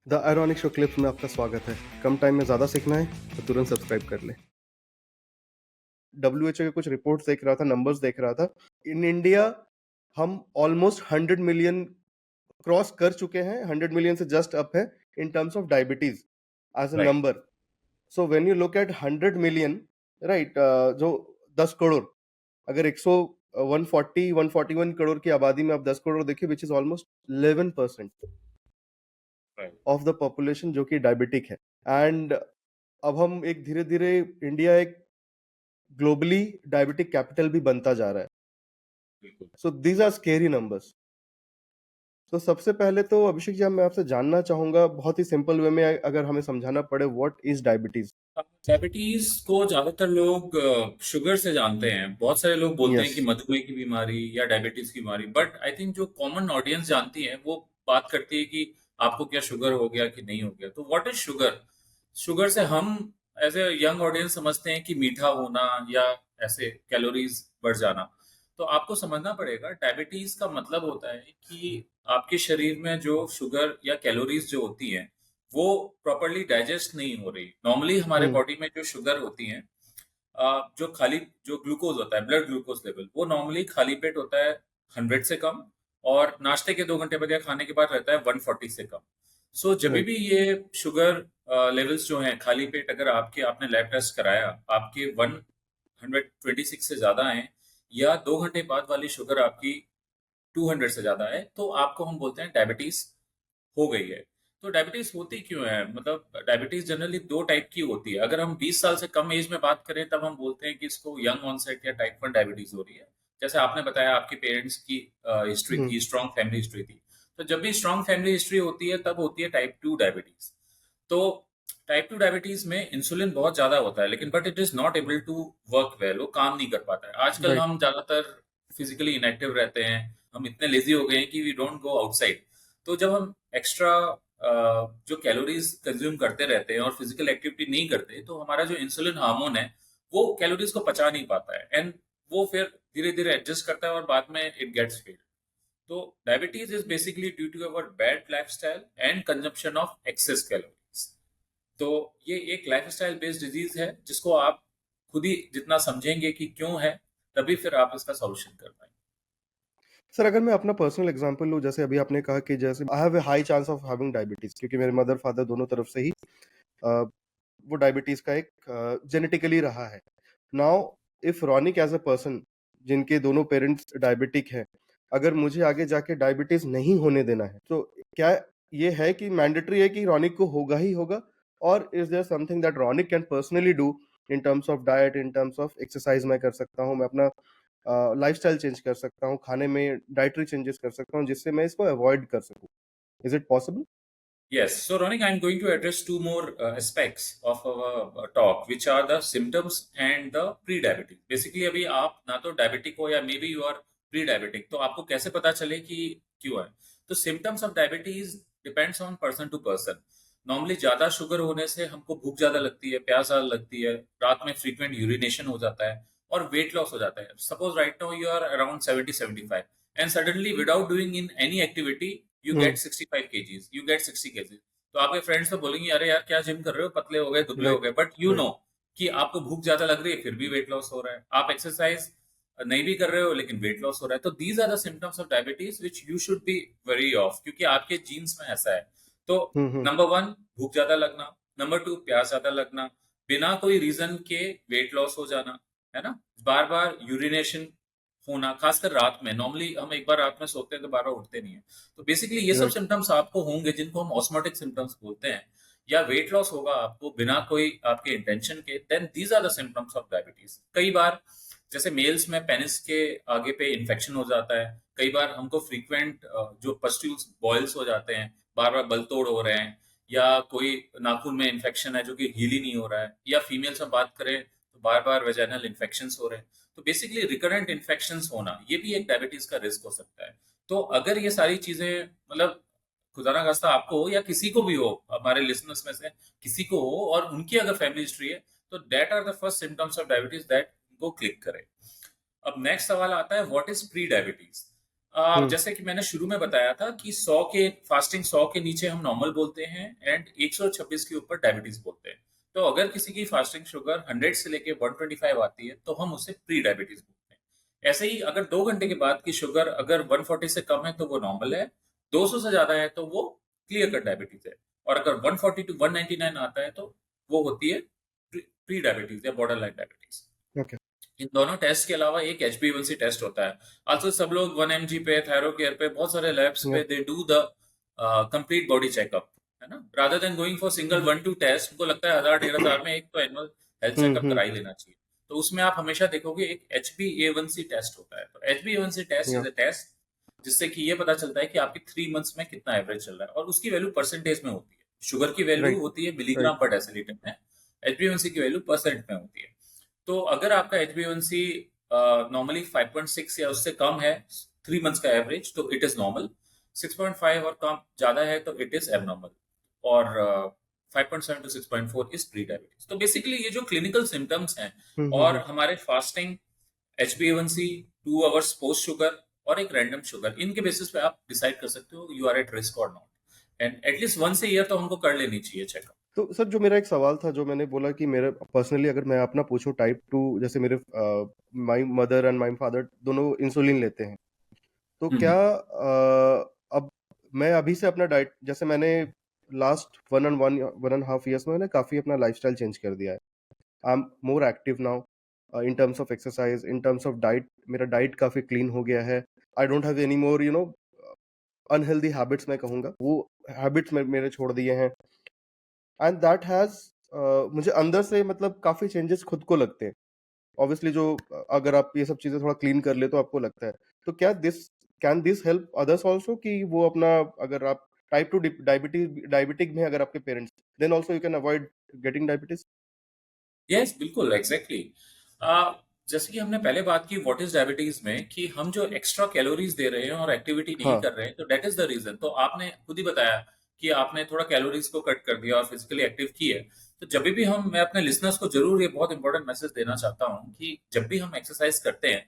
The ironic show clips में आपका स्वागत है। कम टाइम में ज़्यादा सीखना है तो तुरंत सब्सक्राइब कर लें। डब्ल्यूएचओ के कुछ रिपोर्ट्स देख रहा था, नंबर्स देख रहा था। इन इंडिया हम ऑलमोस्ट 100 मिलियन क्रॉस कर चुके हैं, 100 मिलियन से जस्ट अप है in terms of diabetes as a right. Number. So when you look at 100 million, right, जो 10 करोड़, अगर 100 140 141 करोड़ की आबादी में आप 10 करोड़ देखिए, which is almost 11% right. Of the population जो कि डायबिटिक है। एंड अब हम एक धीरे धीरे इंडिया एक ग्लोबली डायबिटिक कैपिटल भी बनता जा रहा है। बिल्कुल। So these are scary numbers. तो सबसे पहले तो अभिषेक जी, मैं आपसे जानना चाहूंगा बहुत ही सिंपल वे में, अगर हमें समझाना पड़े, व्हाट इज डायबिटीज? डायबिटीज को ज्यादातर लोग शुगर से जानते हैं। बहुत सारे लोग बोलते हैं यस। कि मधुमेह की बीमारी या डायबिटीज की बीमारी, बट आई थिंक जो कॉमन ऑडियंस जानती है वो बात करती है कि आपको क्या शुगर हो गया कि नहीं हो गया। तो व्हाट इज शुगर? शुगर से हम एज ए यंग ऑडियंस समझते हैं कि मीठा होना या ऐसे कैलोरीज बढ़ जाना। तो आपको समझना पड़ेगा, डायबिटीज का मतलब होता है कि आपके शरीर में जो शुगर या कैलोरीज जो होती हैं वो प्रॉपरली डाइजेस्ट नहीं हो रही। नॉर्मली हमारे हम्म। बॉडी में जो शुगर होती है, जो खाली जो ग्लूकोज होता है, ब्लड ग्लूकोज लेवल, वो नॉर्मली खाली पेट होता है 100 से कम, और नाश्ते के 2 घंटे बाद या खाने के बाद रहता है 140 से कम। सो जब राइट। भी ये शुगर लेवल्स जो हैं खाली पेट, अगर आपने लैब टेस्ट कराया, आपके 126 से ज्यादा हैं, या 2 घंटे बाद वाली शुगर आपकी 200 से ज्यादा है, तो आपको हम बोलते हैं डायबिटीज हो गई है। तो डायबिटीज होती क्यों है? मतलब डायबिटीज जनरली दो टाइप की होती है। अगर हम 20 साल से कम एज में बात करें तब हम बोलते हैं कि इसको यंग ऑनसेट या टाइप 1 डायबिटीज हो रही है। जैसे आपने बताया आपके पेरेंट्स की हिस्ट्री हम्म। थी, स्ट्रॉन्ग फैमिली हिस्ट्री थी। तो जब भी स्ट्रॉन्ग फैमिली हिस्ट्री होती है तब होती है टाइप 2 डायबिटीज। तो टाइप 2 डायबिटीज में इंसुलिन बहुत ज्यादा होता है, लेकिन but it is not able to work well, वो काम नहीं कर पाता है। आजकल राइट। हम ज्यादातर फिजिकली इनएक्टिव रहते हैं, हम इतने लेजी हो गए हैं कि वी डोंट गो आउटसाइड। तो जब हम एक्स्ट्रा जो कैलोरीज कंज्यूम करते रहते हैं और फिजिकल एक्टिविटी नहीं करते, तो हमारा जो इंसुलिन हार्मोन है वो कैलोरीज को पचा नहीं पाता है, एंड वो फिर धीरे धीरे एडजस्ट करता है और बाद में इट गेट्स फेल। तो diabetes is basically due to our bad lifestyle and consumption of excess calories. तो ये एक लाइफस्टाइल बेस्ड डिजीज है जिसको आप खुद ही जितना समझेंगे कि क्यों है, तभी फिर आप इसका सॉल्यूशन कर पाएंगे। सर, अगर मैं अपना पर्सनल एग्जांपल लूं, जैसे अभी आपने कहा कि जैसे I have a high chance of having diabetes, क्योंकि मेरे मदर फादर दोनों तरफ से ही अ, वो डायबिटीज का एक जेनेटिकली रहा है। Now, if Ronik as a person, जिनके दोनों पेरेंट्स डायबिटिक हैं, अगर मुझे आगे जाके डायबिटीज नहीं होने देना है, तो क्या ये है कि मैंडेटरी है कि रॉनिक को होगा ही होगा, और is there something that Ronik can personally do in terms of diet, in terms of exercise मैं कर सकता हूँ, मैं अपना लाइफस्टाइल चेंज कर सकता हूँ, खाने में डाइटरी चेंजेस कर सकता हूँ, जिससे मैं इसको अवॉइड कर सकूँ? Is it possible? Yes, so Ronik, I'm going to address two more aspects of our talk, which are the symptoms and the pre-diabetic. Basically, अभी आप ना तो डायबिटिक हो या maybe you are pre diabetic, तो आपको कैसे पता चले कि क्यों है? तो symptoms of diabetes depends on person to person. Normally ज्यादा शुगर होने से हमको भूख ज्यादा लगती है, प्यास ज्यादा लगती है, रात में फ्रीक्वेंट यूरिनेशन हो जाता है और वेट लॉस हो जाता है। Suppose right now you are around 70-75 and suddenly without doing in any activity you hmm. Get 65 kgs, you get 60 kgs। तो आपके फ्रेंड्स तो बोलेंगे अरे यार क्या जिम कर रहे हो, पतले हो गए, दुबले हो राइट। गए, बट यू राइट। नो कि आपको भूख ज्यादा लग रही है फिर भी वेट लॉस हो रहा है। आप एक्सरसाइज नहीं भी कर रहे हो लेकिन वेट लॉस हो रहा है। तो these are the symptoms of diabetes which you should be very of, क्योंकि आपके जीन्स में ऐसा है। तो हम्म। नंबर वन, भूख ज्यादा लगना। नंबर टू, प्यास ज्यादा लगना। बिना कोई रीजन के वेट लॉस हो जाना, है ना। बार बार यूरिनेशन होना, खासकर रात में। नॉर्मली हम एक बार रात में सोते हैं तो बार बार उठते नहीं है। तो बेसिकली ये सब राइट। सिम्टम्स आपको होंगे जिनको हम ऑस्मोटिक सिम्टम्स बोलते हैं। या वेट लॉस होगा आपको बिना कोई आपके इंटेंशन के, then these are the symptoms of diabetes. कई बार जैसे मेल्स में पेनिस के आगे पे इन्फेक्शन हो जाता है। कई बार हमको फ्रीक्वेंट जो पस्ट्यूल्स बॉयल्स हो जाते हैं, बार बार बल तोड़ हो रहे हैं, या कोई नाखून में इन्फेक्शन है जो कि हील ही नहीं हो रहा है, या फीमेल्स में बात करें तो बार बार वेजाइनल इन्फेक्शन हो रहे हैं। तो बेसिकली रिकरेंट इन्फेक्शन होना ये भी एक डायबिटीज का रिस्क हो सकता है। तो अगर ये सारी चीजें, मतलब खुदा ना खास्ता आपको हो या किसी को भी हो, हमारे लिसनर्स में से किसी को हो और उनकी अगर फैमिली हिस्ट्री है, तो that are the first symptoms of diabetes that उनको क्लिक करे। अब नेक्स्ट सवाल आता है, व्हाट इज प्री डायबिटीज? हुँ, जैसे कि मैंने शुरू में बताया था कि 100 के फास्टिंग 100 के नीचे हम नॉर्मल बोलते हैं एंड 126 के ऊपर डायबिटीज बोलते हैं। तो अगर किसी की फास्टिंग शुगर 100 से लेके 125 आती है तो हम उसे प्री डायबिटीज बोलते हैं। ऐसे ही अगर 2 घंटे के बाद की शुगर अगर 140 से कम है तो वो नॉर्मल है, 200 से ज्यादा है तो वो क्लियर कट डायबिटीज है, और अगर 140 टू 199 आता है तो वो होती है प्री डायबिटीज या बॉर्डर लाइन डायबिटीज। ओके। इन दोनों टेस्ट के अलावा एक HbA1c टेस्ट होता है। आजकल सब लोग 1 mg पे, थायरोकेयर पे, बहुत सारे लैब्स या पे they do the complete body checkup, है ना? Rather than going for single 1-2 test, उनको लगता है 1000-1500 में एक तो एनुअल हेल्थ हुँ, चेकअप हुँ, करा ही लेना चाहिए। तो उसमें आप हमेशा देखोगे एक HbA1c टेस्ट होता है। तो HbA1c टेस्ट या इज अ टेस्ट जिससे कि ये पता चलता है कि आपके 3 मंथ्स में कितना एवरेज चल रहा है, और उसकी वैल्यू परसेंटेज में होती है। शुगर की वैल्यू राइट, होती है राइट। मिलीग्राम पर डेसिलीटर में, HbA1c की वैल्यू परसेंट में होती है। तो अगर आपका HbA1c नॉर्मली 5.6 या उससे कम है 3 मंथ्स का एवरेज, तो इट इज नॉर्मल। 6.5 और कम ज्यादा है तो इट इज एबनॉर्मल, और 5.7 टू 6.4 इज प्री डायबिटीज। तो बेसिकली ये जो क्लिनिकल सिम्टम्स हैं हुँ, हुँ, और हुँ। हमारे fasting, HbA1c, 2 hours post sugar और एक रैंडम शुगर, इनके बेसिस पे आप डिसाइड कर सकते हो यू आर एट रिस्क और नॉट। And at least once a year तो हमको कर लेनी चाहिए चेकअप। तो सर जो मेरा एक सवाल था, जो मैंने बोला कि मेरे पर्सनली अगर मैं अपना पूछूँ टाइप 2, जैसे मेरे my mother and my father दोनों इंसुलिन लेते हैं। तो क्या हम्म। अब मैं अभी से अपना डाइट, जैसे मैंने लास्ट 1 एंड हाफ ईयर्स में मैंने काफ़ी अपना लाइफ़स्टाइल चेंज कर दिया है। I am more active now in terms of exercise, in terms of diet मेरा डाइट काफ़ी क्लीन हो गया है। I don't have any more unhealthy habits मैं कहूँगा। वो हैबिट्स मेरे छोड़ दिए हैं। एंड दैट हैज़ मुझे अंदर से मतलब काफ़ी चेंजेस खुद को लगते हैं। ऑब्वियसली जो अगर आप ये सब चीज़ें थोड़ा क्लीन कर ले तो आपको लगता है। तो क्या दिस हेल्प अदर्स आल्सो कि वो अपना, अगर आप टाइप 2 डायबिटिक में अगर आपके parents, then also you can avoid getting diabetes? Yes, बिल्कुल, एग्जैक्टली। exactly. जैसे कि हमने पहले बात की व्हाट इज डायबिटीज में, कि हम जो एक्स्ट्रा कैलोरीज दे रहे हैं और एक्टिविटी नहीं हाँ, कर रहे हैं, तो दैट इज द रीजन। तो आपने खुद ही बताया कि आपने थोड़ा कैलोरीज को कट कर दिया और फिजिकली एक्टिव किए। तो जब भी हम, मैं अपने लिसनर्स को जरूर ये बहुत इंपॉर्टेंट मैसेज देना चाहता हूँ कि जब भी हम एक्सरसाइज करते हैं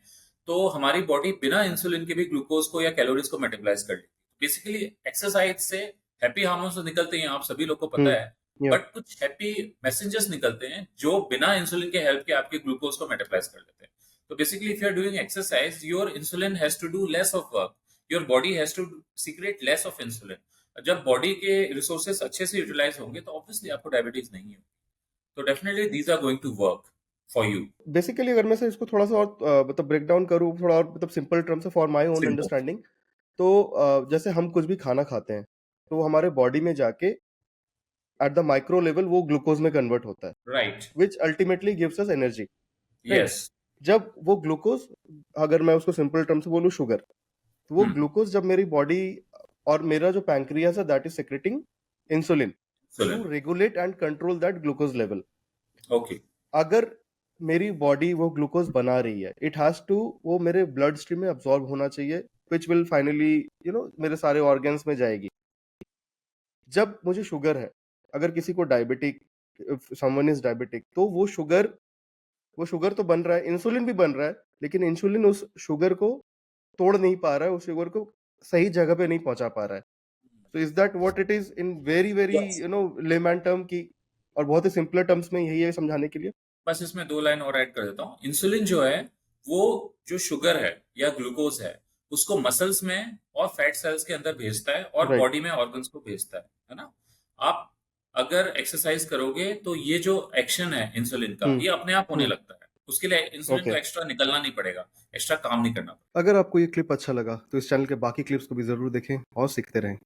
तो हमारी बॉडी बिना इंसुलिन के भी ग्लूकोज को या कैलोरीज को मेटाबोलाइज कर लेती है। बेसिकली एक्सरसाइज से हैप्पी हार्मोन्स तो निकलते हैं, आप सभी लोग को हुँ, पता है, या बट कुछ हैप्पी मैसेंजर्स निकलते हैं जो बिना इंसुलिन के हेल्प के आपके ग्लूकोज को मेटाबोलाइज कर लेते हैं। तो basically if you are doing exercise, your insulin has to do less of work, your body has to secrete less of insulin. जब बॉडी के रिसोर्सेस अच्छे से यूटिलाइज होंगे तो ऑब्वियसली आपको डायबिटीज नहीं होगी। तो definitely these are going to work for you. Basically अगर मैं से इसको थोड़ा-सा और मतलब ब्रेक डाउन करूँ थोड़ा और मतलब सिंपल टर्म्स में for my own simple. Understanding, तो जैसे हम कुछ भी खाना खाते हैं, तो हमारे बॉडी में जाके एट द माइक्रो लेवल वो ग्लूकोज में कन्वर्ट होता है, right. Which ultimately gives us energy, right? Yes. जब वो ग्लूकोज, अगर मैं उसको सिंपल टर्म से बोलूँ शुगर, तो वो ग्लूकोज जब मेरी बॉडी और मेरा जो पैंक्रियास है that is secreting insulin to insulin. Regulate and control that glucose level. Okay. अगर मेरी बॉडी वो ग्लूकोज बना रही है, इट हैज टू वो मेरे ब्लड स्ट्रीम में अब्सॉर्ब होना चाहिए, विच विल फाइनली मेरे सारे ऑर्गन्स में जाएगी। जब मुझे शुगर है, अगर किसी को diabetic, if someone is diabetic, तो वो शुगर तो बन रहा है, इंसुलिन भी बन रहा है, लेकिन इंसुलिन उस शुगर को तोड़ नहीं पा रहा है, उस शुगर को सही जगह पे नहीं पहुंचा पा रहा है। तो is that what it is in very very yes. Layman term की, और बहुत ही सिंपलर टर्म्स में यही है समझाने के लिए। बस इसमें 2 लाइन और ऐड कर देता हूँ। इंसुलिन जो है, वो जो शुगर है या ग्लूकोज है, उसको मसल्स में और फैट सेल्स के अंदर भेजता है और राइट। बॉडी में ऑर्गन्स को भेजता है ना? आप अगर एक्सरसाइज करोगे तो ये जो एक्शन है इंसुलिन का, हम्म, ये अपने आप होने हम्म। लगता है। उसके लिए इंसुलिन को ओके। एक्स्ट्रा निकलना नहीं पड़ेगा, एक्स्ट्रा काम नहीं करना पड़ेगा। अगर आपको ये क्लिप अच्छा लगा तो इस चैनल के बाकी क्लिप्स को भी जरूर देखें और सीखते रहें।